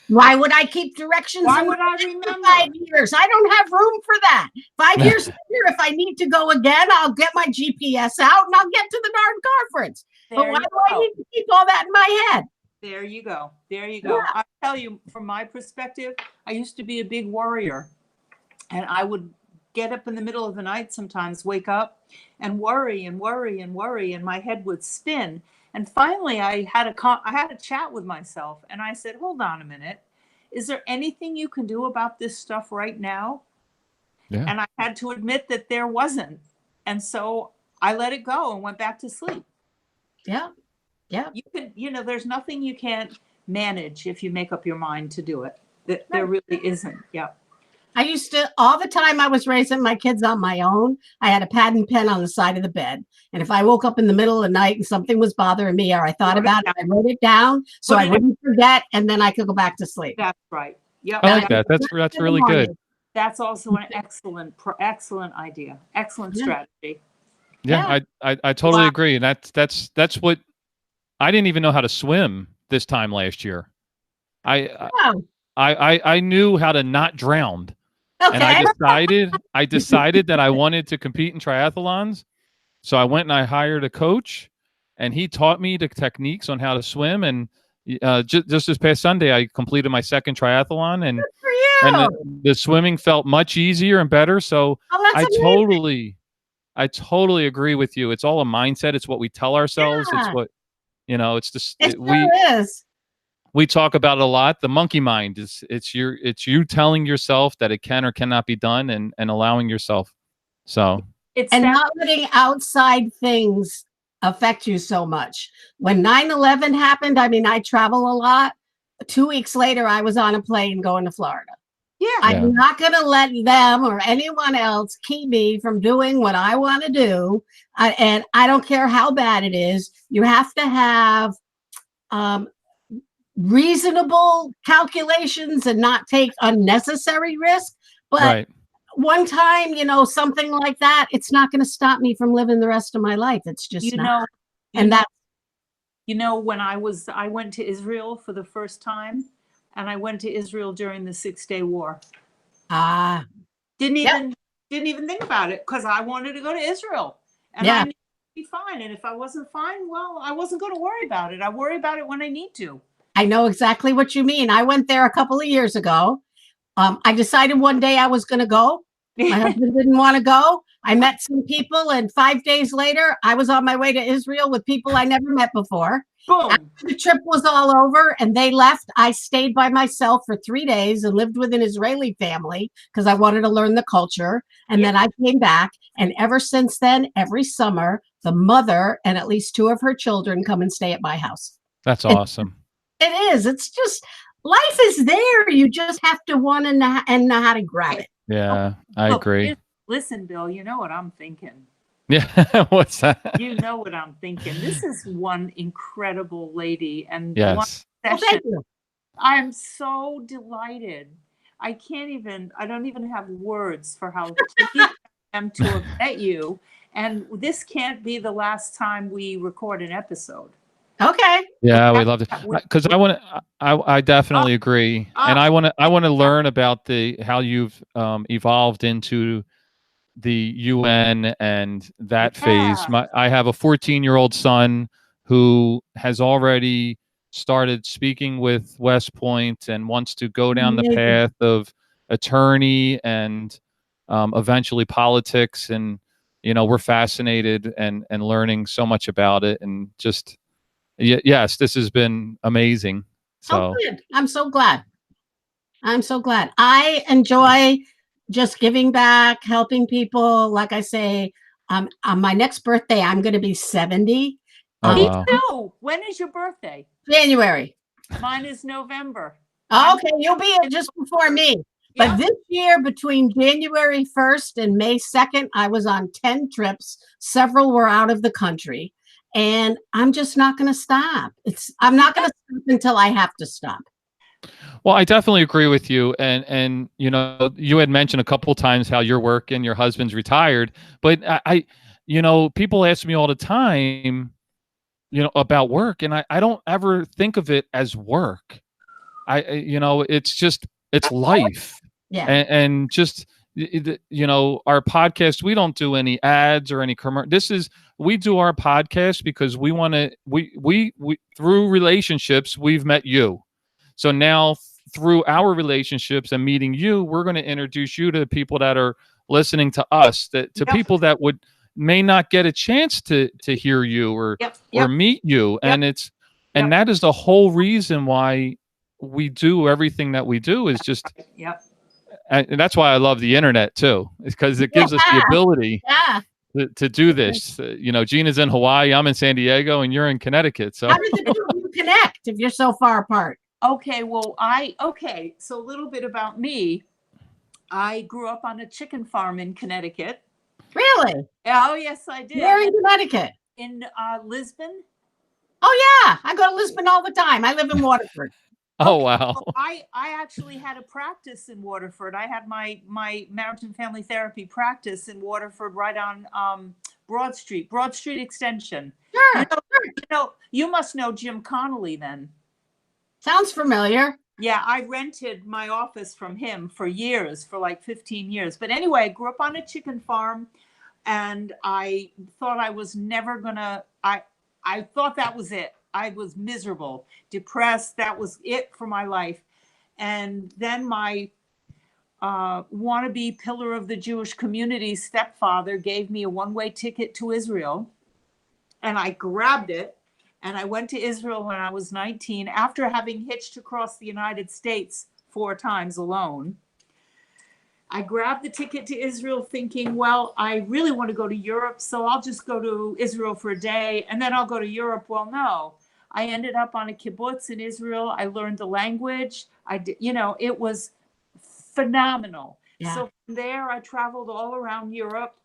Why would I keep directions? Why would I remember? 5 years. I don't have room for that. 5 years later, if I need to go again, I'll get my GPS out and I'll get to the darn conference. But why do I need to keep all that in my head? There you go. Yeah. I tell you, from my perspective, I used to be a big worrier, and I would get up in the middle of the night sometimes, wake up and worry, and my head would spin. And finally, I had a chat with myself, and I said, "Hold on a minute. Is there anything you can do about this stuff right now?" Yeah. And I had to admit that there wasn't. And so I let it go and went back to sleep. Yeah. Yeah. There's nothing you can't manage if you make up your mind to do it. There really isn't. Yeah. I used to, all the time I was raising my kids on my own, I had a pad and pen on the side of the bed. And if I woke up in the middle of the night and something was bothering me, or I thought about it, I wrote it down so I wouldn't forget, and then I could go back to sleep. That's right. Yeah. I like that. That's really good. That's also an excellent idea. Excellent strategy. Yeah. I totally agree. And that's what I didn't even know how to swim this time last year. I knew how to not drown. Okay. And I decided that I wanted to compete in triathlons. So I went and I hired a coach, and he taught me the techniques on how to swim. And just this past Sunday, I completed my second triathlon, and the swimming felt much easier and better. So I totally I totally agree with you. It's all a mindset. It's what we tell ourselves. It's Yeah, what, it's just, it sure is. we talk about it a lot. The monkey mind is, it's you telling yourself that it can or cannot be done, and allowing yourself. So And not letting outside things affect you so much. When 9/11 happened, I mean, I travel a lot. 2 weeks later, I was on a plane going to Florida. Yeah. I'm not going to let them or anyone else keep me from doing what I want to do. And I don't care how bad it is. You have to have reasonable calculations and not take unnecessary risk. But right. one time, something like that, it's not going to stop me from living the rest of my life. It's just not. And that, when I went to Israel for the first time, and I went to Israel during the 6-Day War. Didn't even think about it, because I wanted to go to Israel, and I knew it'd be fine. And if I wasn't fine, well, I wasn't going to worry about it. I worry about it when I need to. I know exactly what you mean. I went there a couple of years ago. I decided one day I was going to go. My husband didn't want to go. I met some people, and 5 days later, I was on my way to Israel with people I never met before. Boom. After the trip was all over and they left, I stayed by myself for 3 days and lived with an Israeli family because I wanted to learn the culture. And then I came back. And ever since then, every summer, the mother and at least 2 of her children come and stay at my house. That's awesome. It is. It's just, life is there. You just have to want to know how to grab it. Yeah, I agree. Listen, Bill, you know what I'm thinking. Yeah, what's that? You know what I'm thinking. This is one incredible lady, and yes. one session. Thank you. I'm so delighted. I don't even have words for how pleased I am to have met you. And this can't be the last time we record an episode. Okay. Yeah, we love it, because I definitely agree, and I want to learn about how you've evolved into the UN and that phase. I have a 14-year-old son who has already started speaking with West Point and wants to go down the path of attorney and eventually politics, and we're fascinated and learning so much about it, and just yes, this has been amazing. So good. I'm so glad. I enjoy just giving back, helping people. Like I say, on my next birthday, I'm going to be 70. wow. No, when is your birthday? January. Mine is November. Okay, you'll be just before me. But this year, between January 1st and May 2nd, I was on 10 trips. Several were out of the country. And I'm just not going to stop. I'm not going to stop until I have to stop. Well, I definitely agree with you. And you had mentioned a couple of times how you're working, your husband's retired, but I people ask me all the time, about work, and I don't ever think of it as work. It's life. Yeah. And just, our podcast, we don't do any ads or any commercial. We do our podcast because we want to, we through relationships, we've met you. So now through our relationships and meeting you, we're going to introduce you to people that are listening to us, to people that may not get a chance to hear you or meet you. And and that is the whole reason why we do everything that we do, is just, and that's why I love the internet too, is because it gives us the ability to do this. Gina's in Hawaii, I'm in San Diego, and you're in Connecticut. So how did the two of you connect if you're so far apart? Okay, well, so a little bit about me. I grew up on a chicken farm in Connecticut. Really? Oh, yes, I did. Where in Connecticut? In Lisbon. Oh, yeah. I go to Lisbon all the time. I live in Waterford. Oh, wow. Well, I actually had a practice in Waterford. I had my marriage and family therapy practice in Waterford, right on Broad Street Extension. Sure. You must know Jim Connolly then. Sounds familiar. Yeah, I rented my office from him for years, for like 15 years. But anyway, I grew up on a chicken farm, and I thought I was never gonna, I thought that was it. I was miserable, depressed. That was it for my life. And then my wannabe pillar of the Jewish community stepfather gave me a one-way ticket to Israel, and I grabbed it, and I went to Israel when I was 19 after having hitched across the United States 4 times alone. I grabbed the ticket to Israel thinking, well, I really want to go to Europe, so I'll just go to Israel for a day and then I'll go to Europe. Well, no, I ended up on a kibbutz in Israel. I learned the language. It was phenomenal. Yeah. So from there, I traveled all around Europe.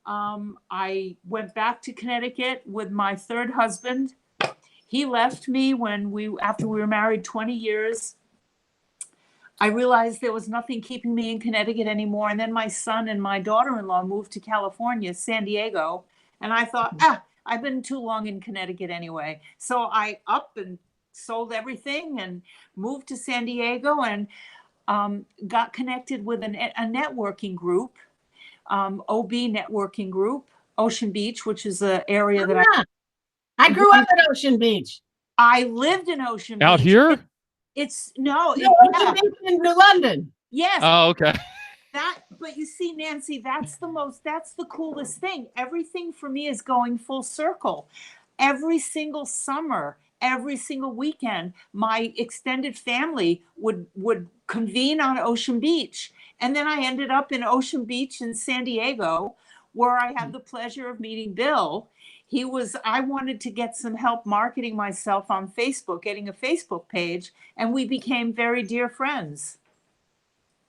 I went back to Connecticut with my 3rd husband. He left me after we were married 20 years. I realized there was nothing keeping me in Connecticut anymore. And then my son and my daughter-in-law moved to California, San Diego. And I thought, I've been too long in Connecticut anyway. So I up and sold everything and moved to San Diego and got connected with a networking group, OB networking group, Ocean Beach, which is an area that I grew up at Ocean Beach. I lived in Ocean Beach. Out here? Ocean Beach in New London. Yes. Oh, okay. But you see, Nancy, that's the coolest thing. Everything for me is going full circle. Every single summer, every single weekend, my extended family would convene on Ocean Beach. And then I ended up in Ocean Beach in San Diego, where I had the pleasure of meeting Bill. I wanted to get some help marketing myself on Facebook, getting a Facebook page, and we became very dear friends.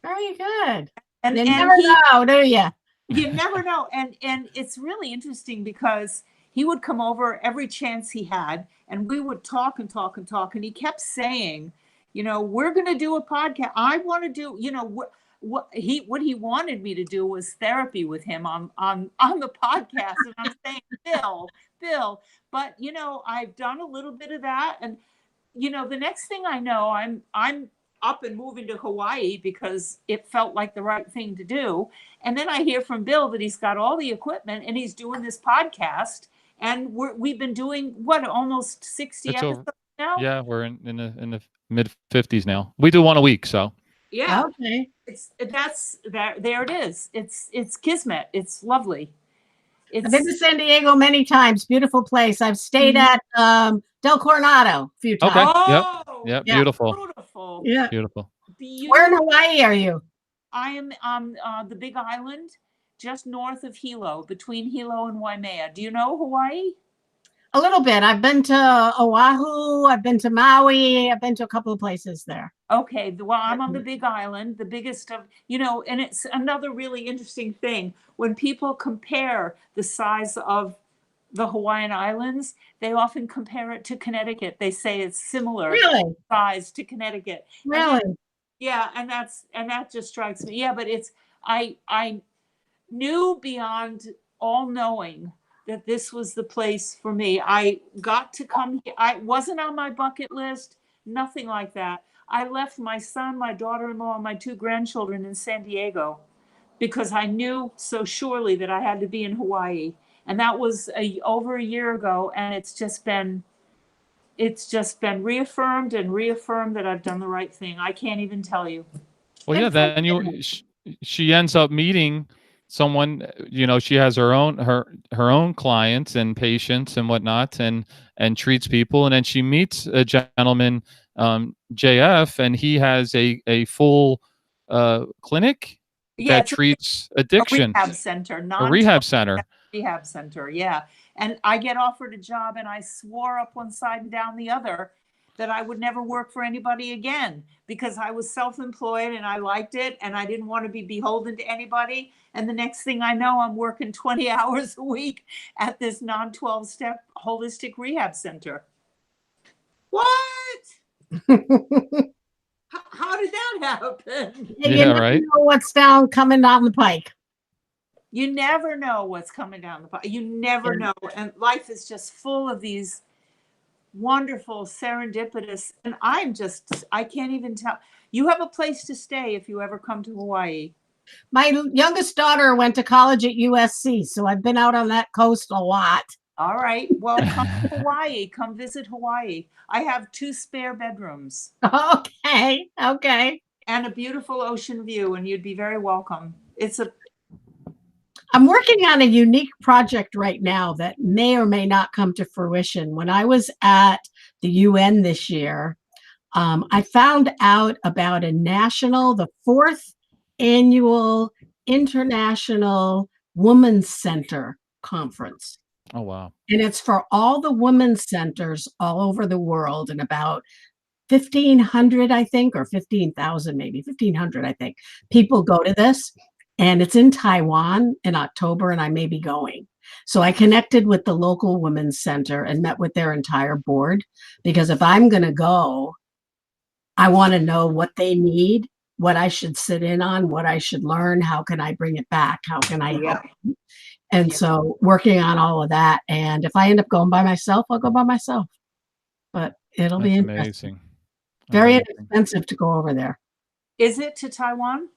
Very good. And you never know, do you? You never know. And it's really interesting because he would come over every chance he had, and we would talk and talk and talk. And he kept saying, we're going to do a podcast. I want to do, what he wanted me to do was therapy with him on the podcast. And I'm saying, Bill, but I've done a little bit of that. And, the next thing I know, I'm up and moving to Hawaii because it felt like the right thing to do. And then I hear from Bill that he's got all the equipment and he's doing this podcast. And we've been doing almost 60 episodes now. Yeah, we're in the mid 50s now. We do one a week, so. Yeah. Okay. There it is. It's kismet. It's lovely. I've been to San Diego many times. Beautiful place. I've stayed at Del Coronado a few times. Okay. Oh, yep. Beautiful. Beautiful. Yeah. Beautiful. Where in Hawaii are you? I am on the Big Island, just north of Hilo, between Hilo and Waimea. Do you know Hawaii? A little bit. I've been to Oahu. I've been to Maui. I've been to a couple of places there. Okay. Well, I'm on the Big Island, the biggest of, and it's another really interesting thing. When people compare the size of the Hawaiian Islands, they often compare it to Connecticut. They say it's similar size to Connecticut. Really? And that just strikes me. Yeah, but I knew beyond all knowing that this was the place for me. I got to come here. I wasn't on my bucket list, nothing like that. I left my son, my daughter-in-law, and my 2 grandchildren in San Diego because I knew so surely that I had to be in Hawaii. And that was over a year ago. And it's just been reaffirmed that I've done the right thing. I can't even tell you. Well, yeah, then she ends up meeting someone, she has her own clients and patients and whatnot, and treats people. And then she meets a gentleman, JF, and he has a full clinic that treats addiction. A rehab center. Rehab center, yeah. And I get offered a job and I swore up one side and down the other that I would never work for anybody again because I was self-employed and I liked it and I didn't want to be beholden to anybody. And the next thing I know, I'm working 20 hours a week at this non-12-step holistic rehab center. What? How did that happen? You never know what's coming down the pike. You never know what's coming down the pike. You never know. And life is just full of these wonderful, serendipitous, and I can't even tell. You have a place to stay if you ever come to Hawaii. My youngest daughter went to college at USC, so I've been out on that coast a lot. All right. Well, come to Hawaii. Come visit Hawaii. I have 2 spare bedrooms. Okay. And a beautiful ocean view, and you'd be very welcome. I'm working on a unique project right now that may or may not come to fruition. When I was at the UN this year, I found out about the fourth annual International Women's Center Conference. Oh, wow. And it's for all the women's centers all over the world, and about 1,500, I think, or 15,000, maybe 1,500, I think, people go to this. And it's in Taiwan in October, and I may be going. So I connected with the local women's center and met with their entire board, because if I'm going to go, I want to know what they need, what I should sit in on, what I should learn, how can I bring it back, how can I help. And so working on all of that. And if I end up going by myself, I'll go by myself. But it'll be amazing. Very expensive to go over there. Is it to Taiwan?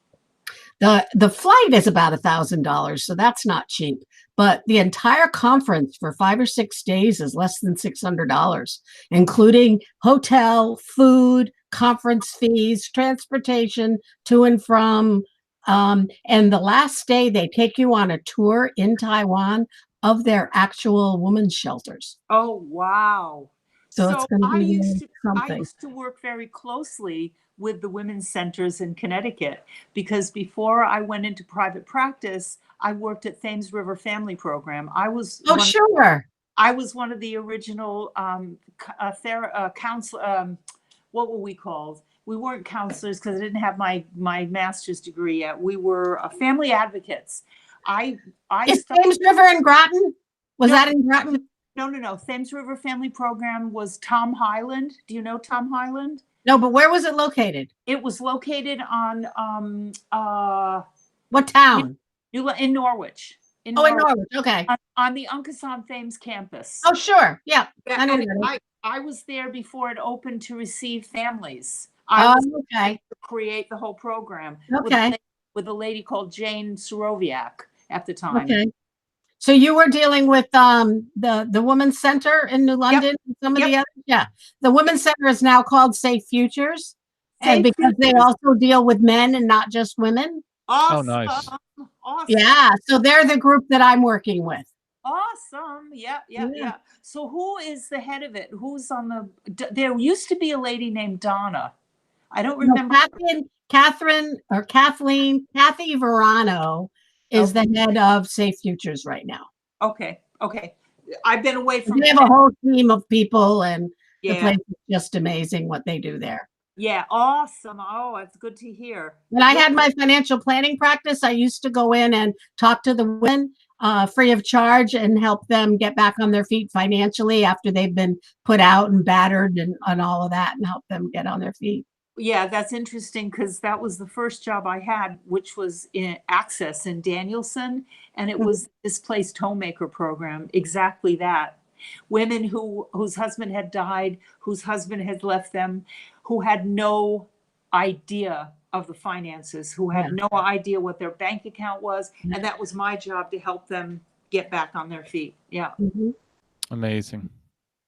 The flight is about $1,000, so that's not cheap. But the entire conference for 5 or 6 days is less than $600, including hotel, food, conference fees, transportation to and from. And the last day, they take you on a tour in Taiwan of their actual women's shelters. Oh, wow. So it's going to be something. I used to work very closely with the women's centers in Connecticut, because before I went into private practice, I worked at Thames River Family Program. I was I was one of the original counselor. What were we called? We weren't counselors because I didn't have my master's degree yet. We were family advocates. Is Thames River in Groton? Was that in Groton? No. Thames River Family Program was Tom Highland. Do you know Tom Highland? No, but where was it located? It was located on what town? In Norwich. In Norwich. Okay. On the Uncle Thames campus. Oh, sure. Yeah. I was there before it opened to receive families. Okay. To create the whole program. Okay. With a lady called Jane Suroviak at the time. Okay. So you were dealing with the Women's Center in New London, and some of the others? Yeah. The Women's Center is now called Safe Futures, and because they also deal with men and not just women. Awesome. Oh, nice. Awesome. Yeah. So they're the group that I'm working with. Awesome. Yeah. So who is the head of it? Who's on there used to be a lady named Donna. I don't remember. Kathy Verano is the head of Safe Futures right now. Okay. I've been away from. We have a whole team of people, and the place is just amazing what they do there. Yeah, awesome. Oh, it's good to hear. When I had my financial planning practice, I used to go in and talk to the women free of charge and help them get back on their feet financially after they've been put out and battered and all of that, and help them get on their feet. Yeah, that's interesting, because that was the first job I had, which was in Access in Danielson, and it was displaced homemaker program. Exactly that. Women whose husband had died, whose husband had left them, who had no idea of the finances, who had no idea what their bank account was, and that was my job to help them get back on their feet. Yeah. Mm-hmm. Amazing.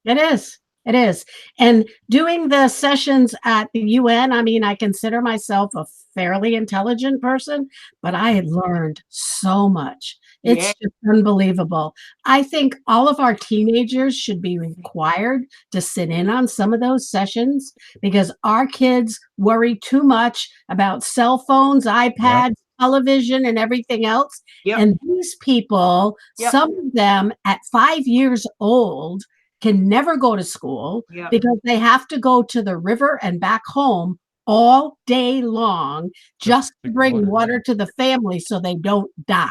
It is. It is. And doing the sessions at the UN, I mean, I consider myself a fairly intelligent person, but I had learned so much. It's just unbelievable. I think all of our teenagers should be required to sit in on some of those sessions, because our kids worry too much about cell phones, iPads, television, and everything else. And these people, some of them at 5 years old, can never go to school because they have to go to the river and back home all day long just to bring water to the family so they don't die.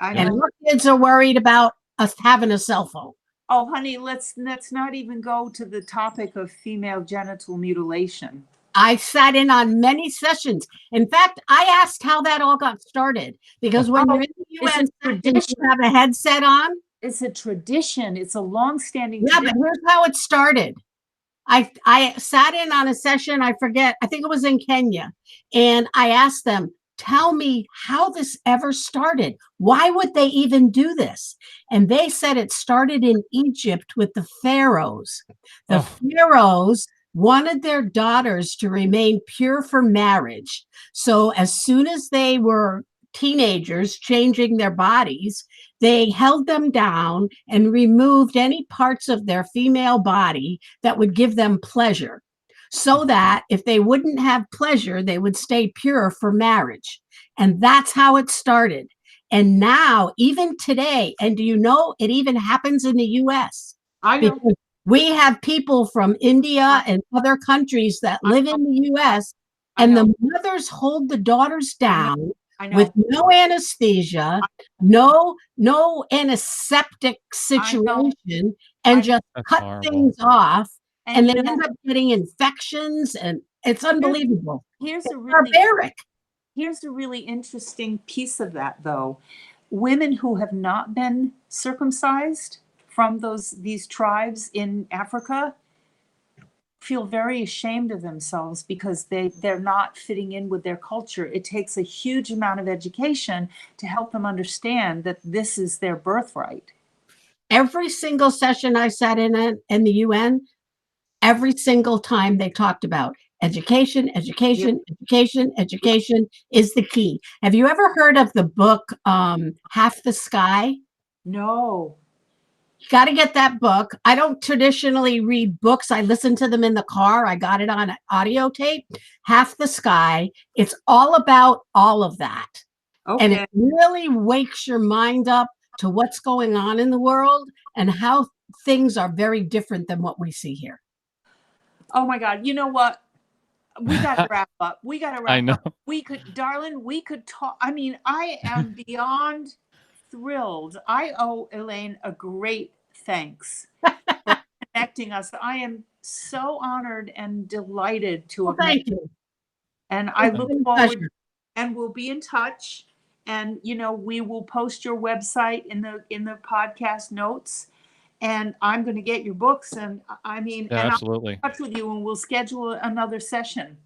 And our kids are worried about us having a cell phone. Oh, honey, let's not even go to the topic of female genital mutilation. I sat in on many sessions. In fact, I asked how that all got started, because when you're in the UN, did you have a headset on? It's a tradition. It's a long-standing tradition. But here's how it started. I sat in on a session, I think it was in Kenya, and I asked them, tell me how this ever started. Why would they even do this? And they said it started in Egypt with the pharaohs. The pharaohs wanted their daughters to remain pure for marriage. So as soon as they were teenagers changing their bodies, they held them down and removed any parts of their female body that would give them pleasure, so that if they wouldn't have pleasure, they would stay pure for marriage. And that's how it started. And now, even today, and do you know, it even happens in the US. I know. Because we have people from India and other countries that live in the US, and the mothers hold the daughters down with no anesthesia, no antiseptic situation, and just cut things off, and they end up getting infections, and it's unbelievable. It's barbaric. Here's a really interesting piece of that, though. Women who have not been circumcised from these tribes in Africa feel very ashamed of themselves because they're not fitting in with their culture. It takes a huge amount of education to help them understand that this is their birthright. Every single session I sat in the UN, every single time they talked about education, education, education, education is the key. Have you ever heard of the book, Half the Sky? No. You got to get that book. I don't traditionally read books. I listen to them in the car. I got it on audio tape. Half the Sky. It's all about all of that. Okay. And it really wakes your mind up to what's going on in the world and how things are very different than what we see here. Oh my God. You know what? We got to wrap up. We got to wrap I know. up. We could talk. I mean, I am beyond thrilled. I owe Elaine a great thanks for connecting us. I am so honored and delighted to have Thank you. And I look forward, and we'll be in touch. And, we will post your website in the podcast notes. And I'm going to get your books, and absolutely. And I'll touch with you, and we'll schedule another session.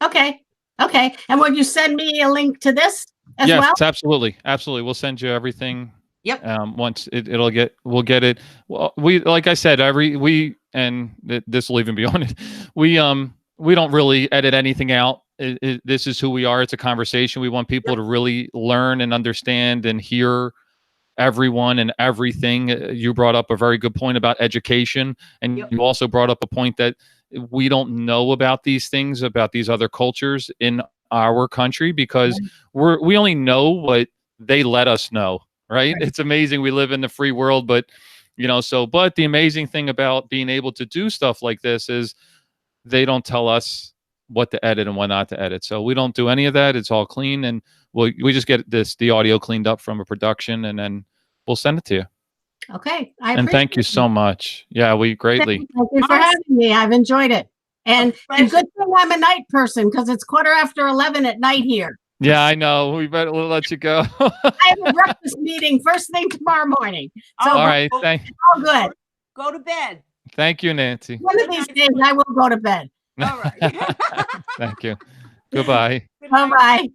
Okay. And will you send me a link to this as well? Yes, absolutely. We'll send you everything. Yep. Once we'll get it. Well, like I said, this will even be on it. We don't really edit anything out. This is who we are. It's a conversation. We want people to really learn and understand and hear everyone and everything. You brought up a very good point about education, and you also brought up a point that we don't know about these things, about these other cultures in our country, because we only know what they let us know, right? It's amazing. We live in the free world, but but the amazing thing about being able to do stuff like this is they don't tell us what to edit and what not to edit. So we don't do any of that. It's all clean, and we just get the audio cleaned up from a production, and then we'll send it to you. Okay. And thank you so much. Yeah, we greatly. Thank you for having me. I've enjoyed it. And good thing I'm a night person, because it's 11:15 at night here. Yeah, I know. We better let you go. I have a breakfast meeting first thing tomorrow morning. So all right. all good. Go to bed. Thank you, Nancy. One of these days I will go to bed. All right. Thank you. Goodbye. Bye-bye.